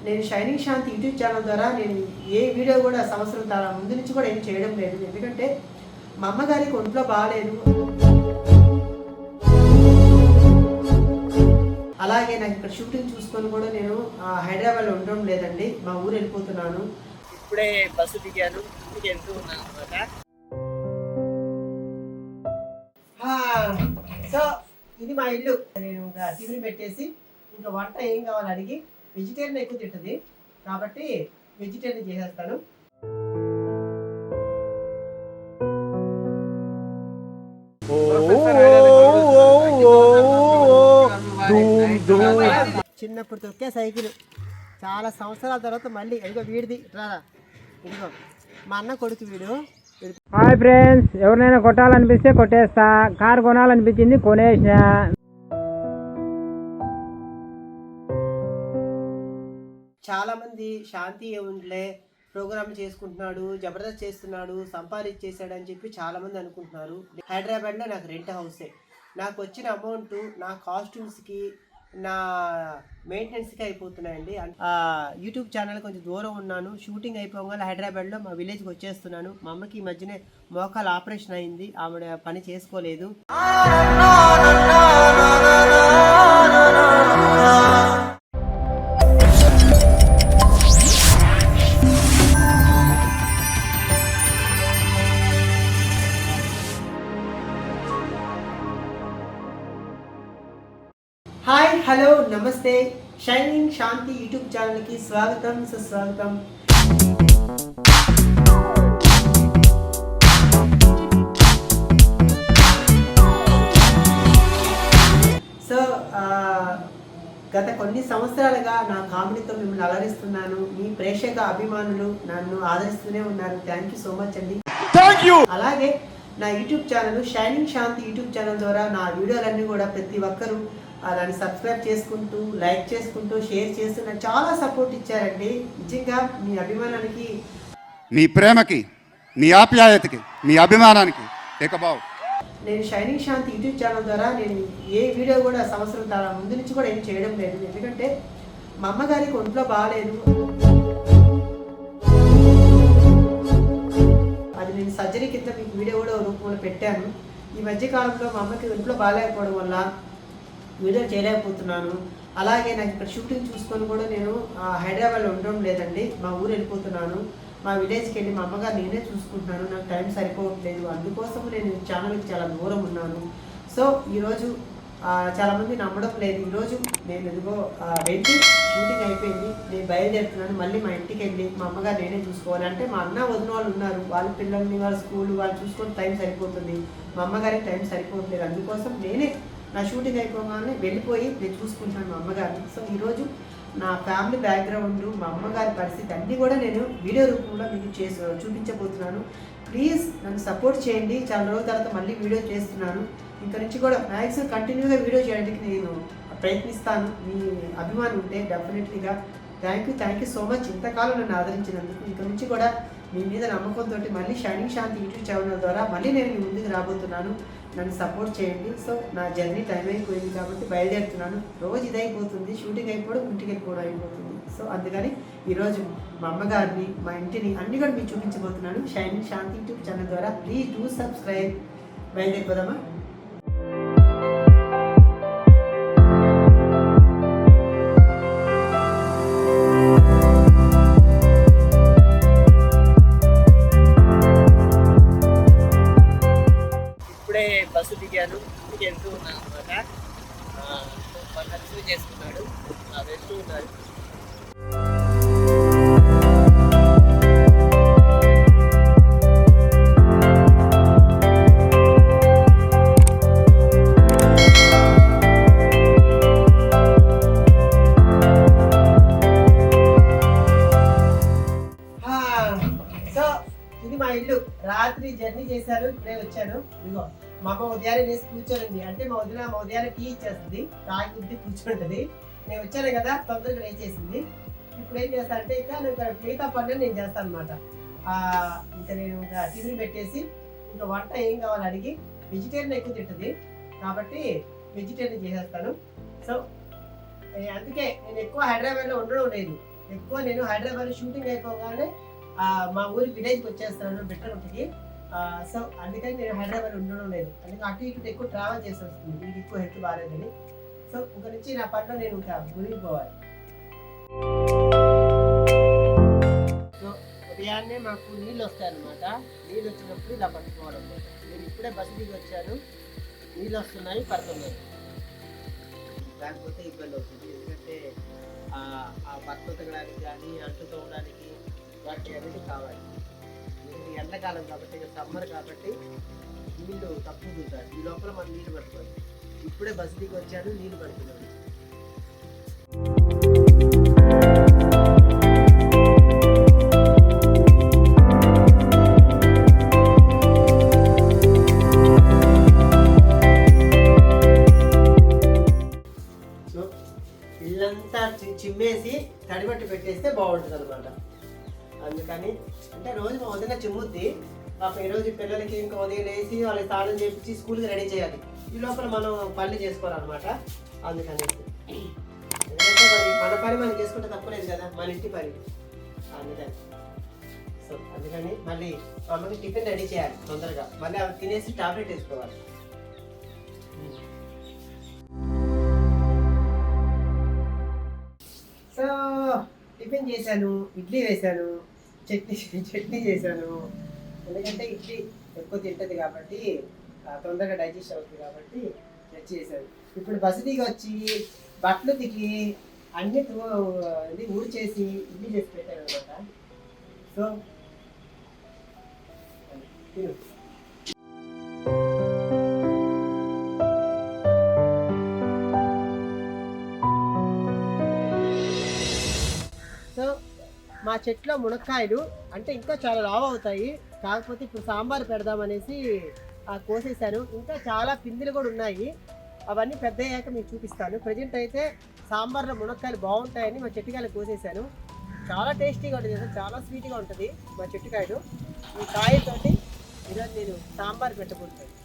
నేను shining Shanti YouTube channel ద్వారా నేను ఏ వీడియో కూడా సంవత్సరం ముందు నుంచి కూడా ఏం చేయడం లేదు. ఎందుకంటే మా అమ్మగారికి ఒంట్లో బాగాలేదు. అలాగే నాకు ఇక్కడ షూటింగ్ చూసుకొని కూడా నేను హైదరాబాద్లో ఉండడం లేదండి, మా ఊరు వెళ్ళిపోతున్నాను. ఇప్పుడే బస్సు దిగాను, ఇంటికి వెళ్తూ ఉన్నాను అనమాట. సో ఇది మా ఇల్లు. నేను ఇంకా టిఫిన్ పెట్టేసి ఇంకా వంట ఏం కావాలని అడిగి, వెజిటేరియన్ ఎక్కువ తింటుంది కాబట్టి వెజిటేరియన్ చేసేస్తాను. చిన్నప్పుడు తొక్కే సైకిల్ చాలా సంవత్సరాల తర్వాత మళ్ళీ ఇదిగో వీడిది రారా, ఇదిగో మా అన్న కొడుకు వీడు. హాయ్ ఫ్రెండ్స్, ఎవరినైనా కొట్టాలనిపిస్తే కొట్టేస్తా, కారు కొనాలనిపించింది కొనేసిన. చాలా మంది శాంతి ఏముండలే ప్రోగ్రామ్ చేసుకుంటున్నాడు, జబర్దస్త్ చేస్తున్నాడు, సంపాదించేసాడు అని చెప్పి చాలా మంది అనుకుంటున్నారు. హైదరాబాద్లో నాకు రెంట్ హౌసే. నాకు వచ్చిన అమౌంట్ నా కాస్ట్యూమ్స్కి, నా మెయింటెనెన్స్కి అయిపోతున్నాయండి. యూట్యూబ్ ఛానల్ కొంచెం దూరం ఉన్నాను. షూటింగ్ అయిపోగానే హైదరాబాద్లో మా విలేజ్కి వచ్చేస్తున్నాను. మా అమ్మకి ఈ మధ్యనే మోకాలు ఆపరేషన్ అయింది, ఆవిడ పని చేసుకోలేదు. హాయ్, హలో, నమస్తే. షైనింగ్ శాంతి యూట్యూబ్ ఛానల్కి స్వాగతం, సుస్వాగతం. సో గత కొన్ని సంవత్సరాలుగా నా కామెడీతో మిమ్మల్ని అలరిస్తున్నాను. మీ ప్రేక్షక అభిమానులు నన్ను ఆదరిస్తూనే ఉన్నారు. థ్యాంక్ యూ సో మచ్ అండి. అలాగే నా YouTube channel shining Shanti YouTube channel ద్వారా నా వీడియోలన్నీ కూడా ప్రతి ఒక్కరూ దాన్ని సబ్స్క్రైబ్ చేసుకుంటూ, లైక్ చేసుకుంటూ, షేర్ చేస్తూ నాకు చాలా సపోర్ట్ ఇచ్చారండి. నిజంగా మీ అభిమానానికి, మీ ప్రేమకి, మీ ఆప్యాయతకి, మీ అభిమానానికి ఏకబావు. నేను షైనింగ్ శాంతి యూట్యూబ్ ఛానల్ ద్వారా నేను ఏ వీడియో కూడా సంవత్సరం ముందు నుంచి కూడా ఏం చేయడం లేదు. ఎందుకంటే మా అమ్మగారికి ఒంట్లో బాగాలేదు. అది నేను సర్జరీ కింద మీకు వీడియో కూడా రూపంలో పెట్టాను. ఈ మధ్యకాలంలో మా అమ్మకి ఒంట్లో బాగాలేకపోవడం వల్ల వీడియో చేయలేకపోతున్నాను. అలాగే నాకు ఇక్కడ షూటింగ్ చూసుకొని కూడా నేను హైదరాబాద్లో ఉండడం లేదండి, మా ఊరు వెళ్ళిపోతున్నాను. మా విలేజ్కి వెళ్ళి మా అమ్మగారు నేనే చూసుకుంటున్నాను. నాకు టైం సరిపోవట్లేదు. అందుకోసం నేను ఛానల్కి చాలా దూరం ఉన్నాను. సో ఈరోజు చాలామంది నమ్మడం లేదు. ఈరోజు నేను ఇదిగో వెళ్ళి షూటింగ్ అయిపోయింది, నేను బయలుదేరుతున్నాను. మళ్ళీ మా ఇంటికి వెళ్ళి మా అమ్మగారు నేనే చూసుకోవాలి. అంటే మా అన్న వదిన వాళ్ళు ఉన్నారు, వాళ్ళ పిల్లల్ని, వాళ్ళ స్కూల్ వాళ్ళు చూసుకొని టైం సరిపోతుంది. మా అమ్మగారికి టైం సరిపోవట్లేదు. అందుకోసం నేనే నా షూటింగ్ అయిపోగానే వెళ్ళిపోయి నేను చూసుకుంటాను మా అమ్మగారిని. సో ఈరోజు నా ఫ్యామిలీ బ్యాక్గ్రౌండ్, మా అమ్మగారి పరిస్థితి అన్నీ కూడా నేను వీడియో రూపంలో మీకు చూపించబోతున్నాను. ప్లీజ్ నన్ను సపోర్ట్ చేయండి. చాలా రోజుల తర్వాత మళ్ళీ వీడియో చేస్తున్నాను. ఇక్కడ నుంచి కూడా మ్యాక్సిమం కంటిన్యూగా వీడియో చేయడానికి నేను ప్రయత్నిస్తాను. మీ అభిమానం ఉంటే డెఫినెట్లీగా థ్యాంక్ యూ సో మచ్ ఇంతకాలం నన్ను ఆదరించినందుకు. ఇక్కడ నుంచి కూడా మీ మీద నమ్మకంతో మళ్ళీ షైనింగ్ శాంతి యూట్యూబ్ ఛానల్ ద్వారా మళ్ళీ నేను మీ ముందుకు రాబోతున్నాను. నన్ను సపోర్ట్ చేయండి. సో నా జర్నీ టైం అయిపోయింది కాబట్టి బయలుదేరుతున్నాను. రోజు ఇదైపోతుంది, షూటింగ్ అయిపోవడం, ఇంటికి వెళ్ళిపోవడం అయిపోతుంది. సో అందుకని ఈరోజు మా అమ్మగారిని, మా ఇంటిని అన్ని కూడా మీకు చూపించబోతున్నాను షైనింగ్ శాంతి యూట్యూబ్ ఛానల్ ద్వారా. Please do subscribe. బయలుదేరిపోదామా? బస్సు దిగాను, ఇంటికి వెళ్తూ ఉన్నాను అనమాట. వాళ్ళు రిసీవ్ చేసుకున్నాడు, వెళ్తూ ఉన్నారు. సో ఇది మా ఇల్లు. రాత్రి జర్నీ చేశారు, ఇప్పుడే వచ్చాను. ఇదిగో మా అమ్మ ఉదయాన్నే వేసి కూర్చోనండి. అంటే మా ఉదయాన్నే టీ ఇచ్చేస్తుంది, తాగి బుద్ధి కూర్చుంటుంది. నేను వచ్చాను కదా, తొందరగా లేచేసింది. ఇప్పుడు ఏం చేస్తాను అంటే ఇక మిగతా పనులు నేను చేస్తాను అనమాట. ఇంకా నేను ఇంకా టిఫిన్ పెట్టేసి ఇంకా వంట ఏం కావాలని అడిగి, వెజిటేరియన్ ఎక్కువ తింటుంది కాబట్టి వెజిటేరియన్ చేసేస్తాను. సో అందుకే నేను ఎక్కువ హైదరాబాద్లో ఉండడం లేదు. ఎక్కువ నేను హైదరాబాద్ షూటింగ్ అయిపోగానే మా ఊరి విలేజ్కి వచ్చేస్తున్నాను బిట్టగుంటికి. సో అందుకని నేను హైదరాబాద్ ఉండడం లేదు. అందుకని అటు ఇటు ఎక్కువ ట్రావెల్ చేసి వస్తుంది, మీకు ఎక్కువ హెల్త్ బాగాలేదని. సో ఇంక నుంచి నా పనిలో నేను ఇంకా మునిగిపోవాలి. సో ఉదయాన్నే మాకు నీళ్ళు వస్తాయన్నమాట. నీళ్ళు వచ్చినప్పుడు ఇలా పట్టుకోవడం. నేను ఇప్పుడే బస్సు దిగి వచ్చాను, నీళ్ళు వస్తున్నాయి, పడుతున్నాయి. లేకపోతే ఇబ్బంది అవుతుంది, ఎందుకంటే ఆ బట్టలు ఉతకడానికి కానీ అంట్లు తోమడానికి వాటి అనేది కావాలి. ఇది ఎండాకాలం కాబట్టి, సమ్మర్ కాబట్టి నీళ్ళు తక్కువ ఉంటాయి. ఈ లోపల మనం నీళ్ళు పట్టుకోవాలి. ఇప్పుడే బస్సు దిగి వచ్చాను, నీళ్ళు పడుతున్నాను. ఇల్లంతా చిమ్మేసి తడిబట్టి పెట్టేస్తే బాగుంటుంది అనమాట. అందుకని అంటే రోజు మా వదిన చిమ్ముద్ది. పాపం ఈరోజు పిల్లలకి ఇంకా ఉదయం వేసి వాళ్ళకి స్నానం చేపించి స్కూల్కి రెడీ చేయాలి. ఈ లోపల మనం పనులు చేసుకోవాలన్నమాట. అందుకని ఎందుకంటే మన పని మనం చేసుకుంటే తప్పలేదు కదా, మన ఇంటి పని. అందుకని సో అందుకని మళ్ళీ మా అమ్మకి టిఫిన్ రెడీ చేయాలి తొందరగా. మళ్ళీ అవి తినేసి టాబ్లెట్ వేసుకోవాలి. సో టిఫిన్ చేశాను, ఇడ్లీ వేశాను, చట్నీ చేశాను. ఎందుకంటే ఇడ్లీ ఎక్కువ తింటుంది కాబట్టి తొందరగా డైజెస్ట్ అవుతుంది కాబట్టి చట్నీ చేశాను. ఇప్పుడు బస్సు దిగి వచ్చి బట్టలు దిగి అన్ని ఇది ఊడ్చేసి ఇడ్లీ చేసి పెట్టాను అనమాట. సో తిను. సో మా చెట్లో మునక్కాయలు అంటే ఇంకా చాలా లావు అవుతాయి. కాకపోతే ఇప్పుడు సాంబార్ పెడదామనేసి కోసేసాను. ఇంకా చాలా పిందులు కూడా ఉన్నాయి, అవన్నీ పెద్ద అయ్యాక మీకు చూపిస్తాను. ప్రజెంట్ అయితే సాంబార్లో మునక్కాయలు బాగుంటాయని మా చెట్టుకాయలు కోసేసాను. చాలా టేస్టీగా ఉంటుంది, చాలా స్వీట్గా ఉంటుంది మా చెట్టుకాయలు. ఈ కాయతోటి ఈరోజు నేను సాంబార్ పెట్టబోతున్నాను.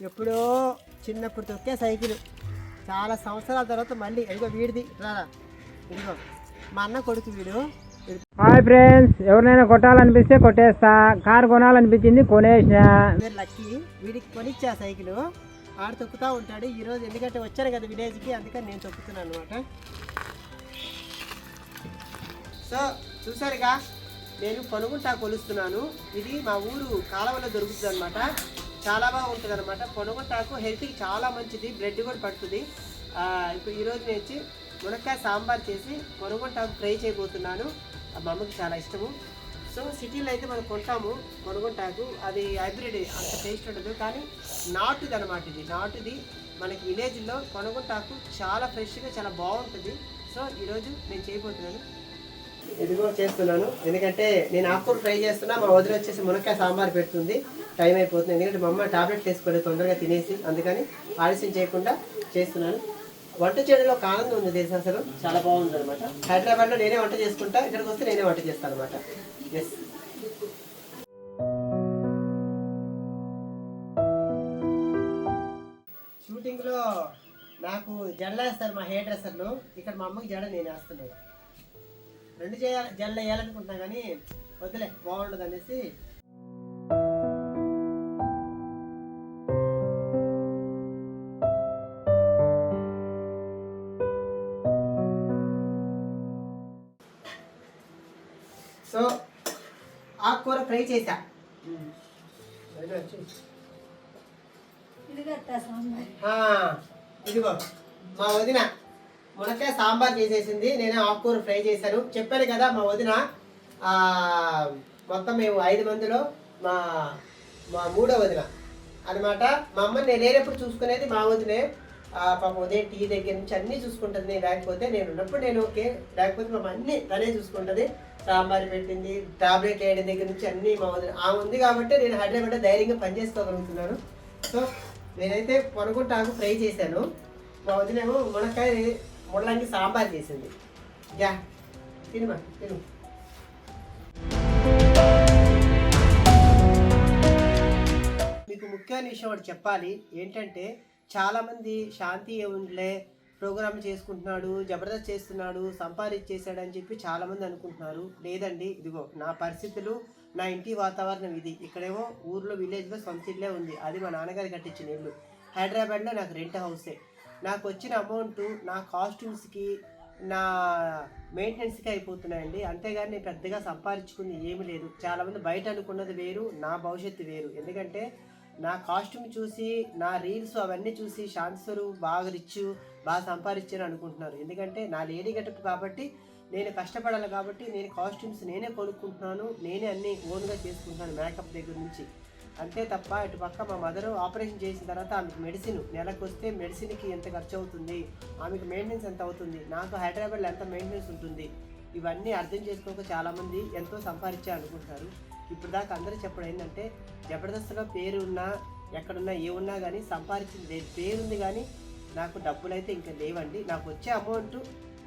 ఎప్పుడో చిన్నప్పుడు తొక్కే సైకిల్, చాలా సంవత్సరాల తర్వాత మళ్ళీ ఇదిగో వీడిది రారా, ఇదిగో మా అన్న కొడుకు వీడు. హాయ్ ఫ్రెండ్స్, ఎవరినైనా కొట్టాలనిపిస్తే కొట్టేస్తా. కారు కొనాలనిపించింది కొనేసిన. లక్కీ వీడికి కొనిచ్చా సైకిల్, ఆడు తొక్కుతూ ఉంటాడు. ఈరోజు ఎందుకంటే వచ్చాను కదా విలేజ్కి, అందుకని నేను తొక్కుతున్నాను అనమాట. సో చూసారుగా, నేను పొనుగుంటా కొలుస్తున్నాను. ఇది మా ఊరు కాలువలో దొరుకుతుంది అనమాట. చాలా బాగుంటుంది అనమాట. పొనుగుంటాకు హెల్త్కి చాలా మంచిది, బ్లడ్ కూడా పడుతుంది. ఇప్పుడు ఈరోజు నేను మునక్కాయ సాంబార్ చేసి పొనుగుంటాకు ఫ్రై చేయబోతున్నాను. మా అమ్మకి చాలా ఇష్టము. సో సిటీలో అయితే మనం కొంటాము పొనుగుంటాకు, అది హైబ్రిడ్, అంత టేస్ట్ ఉండదు. కానీ నాటుది అనమాట, ఇది నాటుది. మనకి విలేజ్లో పొనుగుంటాకు చాలా ఫ్రెష్గా చాలా బాగుంటుంది. సో ఈరోజు నేను చేయబోతున్నాను, ఇదిగో చేస్తున్నాను. ఎందుకంటే నేను ఆకుకూర ఫ్రై చేస్తున్నా, మా వదిలి వచ్చేసి మునక్కాయ సాంబార్ పెడుతుంది. టైం అయిపోతుంది, ఎందుకంటే మా అమ్మ టాబ్లెట్ వేసుకోలేదు తొందరగా తినేసి, అందుకని ఆలస్యం చేయకుండా చేస్తున్నాను. వంట చేయడంలో ఒక ఆనందం ఉంది తెలుసు, అసలు చాలా బాగుంది అనమాట. హైదరాబాద్లో నేనే వంట చేసుకుంటా, ఇక్కడికి వస్తే నేనే వంట చేస్తాను అనమాట. ఎస్, షూటింగ్లో నాకు జడలు వేస్తారు మా హెయిర్ డ్రెస్సర్లు. ఇక్కడ మా అమ్మకి జడ నేను వేస్తున్నాను. రెండు జడలు వేయాలనుకుంటున్నా కానీ వద్దులే, బాగుండదు అనేసి. సో ఆకుకూర ఫ్రై చేశా. ఇదిగో మా వదిన మునక్కాయ సాంబార్ చేసేసింది, నేను ఆకుకూర ఫ్రై చేశాను. చెప్పాను కదా మా వదిన మొత్తం మేము 5 మందిలో మా మూడో వదిన అనమాట. మా అమ్మని నేను లేనప్పుడు చూసుకునేది మా వదినే. పాపం ఉదయం టీ దగ్గర నుంచి అన్నీ చూసుకుంటుంది. నేను లేకపోతే, నేను ఉన్నప్పుడు నేను ఓకే, లేకపోతే మా అన్నీ తనే చూసుకుంటుంది. సాంబార్ పెట్టింది, టాబ్లెట్ వేయడం దగ్గర నుంచి అన్నీ మా వదిన. ఆ ఉంది కాబట్టి నేను హైదరాబాద్ ధైర్యంగా పనిచేసుకోగలుగుతున్నాను. సో నేనైతే పొనుగుంటాకు ఫ్రై చేశాను, మా వదినేమో మునక్కాయ ముళ్ళంగి సాంబార్ చేసింది. యా తినుమా తిను. మీకు ముఖ్యమైన విషయం ఒకటి చెప్పాలి. ఏంటంటే చాలామంది శాంతి ఏముందిలే ప్రోగ్రామ్ చేసుకుంటున్నాడు, జబర్దస్త్ చేస్తున్నాడు, సంపాదించేసాడు అని చెప్పి చాలామంది అనుకుంటున్నారు. లేదండి, ఇదిగో నా పరిస్థితులు, నా ఇంటి వాతావరణం ఇది. ఇక్కడేమో ఊర్లో విలేజ్లో సొంత ఇల్లే ఉంది, అది మా నాన్నగారు కట్టించిన ఇల్లు. హైదరాబాద్లో నాకు రెంట్ హౌసే. నాకు వచ్చిన అమౌంట్ నా కాస్ట్యూమ్స్కి, నా మెయింటెనెన్స్కి అయిపోతున్నాయండి. అంతేగాని నేను పెద్దగా సంపాదించుకుంది ఏమీ లేదు. చాలామంది బయట అనుకున్నది వేరు, నా భవిష్యత్తు వేరు. ఎందుకంటే నా కాస్ట్యూమ్ చూసి, నా రీల్స్ అవన్నీ చూసి శాంతిస్వరు బాగా రిచ్, బాగా సంపాదించాను అనుకుంటున్నారు. ఎందుకంటే నా లేడీ గెటప్ కాబట్టి, నేను కష్టపడాలి కాబట్టి, నేను కాస్ట్యూమ్స్ నేనే కొనుక్కుంటున్నాను, నేనే అన్నీ ఓన్గా చేసుకుంటున్నాను మేకప్ దగ్గర నుంచి. అంతే తప్ప ఇటు పక్క మా మదర్ ఆపరేషన్ చేసిన తర్వాత ఆమెకు మెడిసిన్ నెలకు వస్తే మెడిసిన్కి ఎంత ఖర్చు అవుతుంది, ఆమెకు మెయింటెనెన్స్ ఎంత అవుతుంది, నాకు హైదరాబాద్లో ఎంత మెయింటెనెన్స్ ఉంటుంది, ఇవన్నీ అర్థం చేసుకోక చాలామంది ఎంతో సంపాదించా అనుకుంటారు. ఇప్పుడు దాకా అందరూ చెప్పడం ఏంటంటే, జబర్దస్త్గా పేరు ఉన్నా, ఎక్కడున్నా ఏమున్నా కానీ సంపాదించింది లేదు. పేరుంది కానీ నాకు డబ్బులు అయితే ఇంకా లేవండి. నాకు వచ్చే అమౌంట్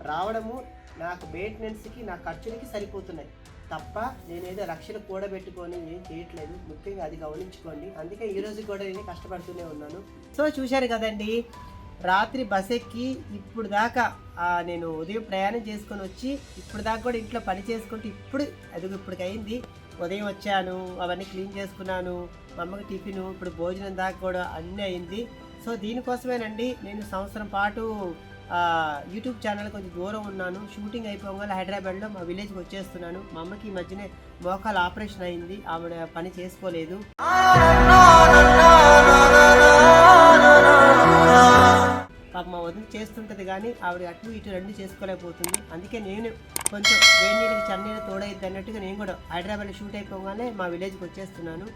రావడము నాకు మెయింటెనెన్స్కి, నా ఖర్చులకి సరిపోతున్నాయి తప్ప నేనేదో లక్షలు కూడబెట్టుకొని ఏం చేయట్లేదు. ముఖ్యంగా అది గమనించుకోండి. అందుకే ఈరోజు కూడా నేను కష్టపడుతూనే ఉన్నాను. సో చూశారు కదండి, రాత్రి బస్ ఎక్కి ఇప్పుడు దాకా నేను ఉదయం ప్రయాణం చేసుకొని వచ్చి ఇప్పుడు దాకా కూడా ఇంట్లో పని చేసుకుంటూ ఇప్పటికి అయింది. ఉదయం వచ్చాను, అవన్నీ క్లీన్ చేసుకున్నాను, మా అమ్మకి టిఫిన్, ఇప్పుడు భోజనం దాకా కూడా అన్నీ అయింది. సో దీనికోసమేనండి నేను సంవత్సరం పాటు యూట్యూబ్ ఛానల్ కొంచెం దూరం ఉన్నాను. షూటింగ్ అయిపోగానే హైదరాబాద్లో మా విలేజ్కి వచ్చేస్తున్నాను. మా అమ్మకి ఈ మధ్యనే మోకాలు ఆపరేషన్ అయింది, ఆవిడ పని చేసుకోలేదు. పాప మా వదిలి చేస్తుంటుంది కానీ ఆవిడ అటు ఇటు రెండు చేసుకోలేకపోతుంది. అందుకే నేను కొంచెం వేడి నీళ్ళకి చన్నీళ్ళు తోడైద్ది అన్నట్టుగా నేను కూడా హైదరాబాద్లో షూట్ అయిపోగానే మా విలేజ్కి వచ్చేస్తున్నాను.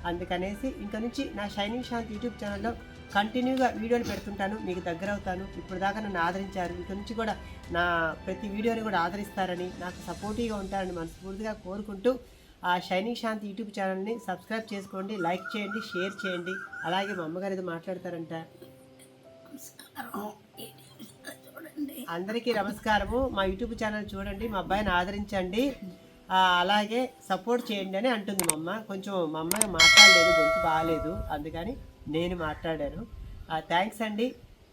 అందుకనేసి ఇంక నుంచి నా షైనింగ్ శాంతి యూట్యూబ్ ఛానల్లో కంటిన్యూగా వీడియోలు పెడుతుంటాను, మీకు దగ్గర అవుతాను. ఇప్పుడు దాకా నన్ను ఆదరించారు, ఇంక నుంచి కూడా నా ప్రతి వీడియోని కూడా ఆదరిస్తారని, నాకు సపోర్టివ్గా ఉంటారని మనస్ఫూర్తిగా కోరుకుంటూ ఆ షైనింగ్ శాంతి యూట్యూబ్ ఛానల్ని సబ్స్క్రైబ్ చేసుకోండి, లైక్ చేయండి, షేర్ చేయండి. అలాగే మా అమ్మగారు ఏదో మాట్లాడతారంట. అందరికీ నమస్కారము. మా యూట్యూబ్ ఛానల్ చూడండి, మా అబ్బాయిని ఆదరించండి, అలాగే సపోర్ట్ చేయండి అని అంటుంది మా అమ్మ. కొంచెం మా అమ్మాయి మాట్లాడలేదు, గొంతు బాగాలేదు, అందుకని నేను మాట్లాడాను. థ్యాంక్స్ అండి.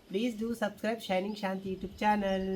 Please do subscribe shining Shanti YouTube channel.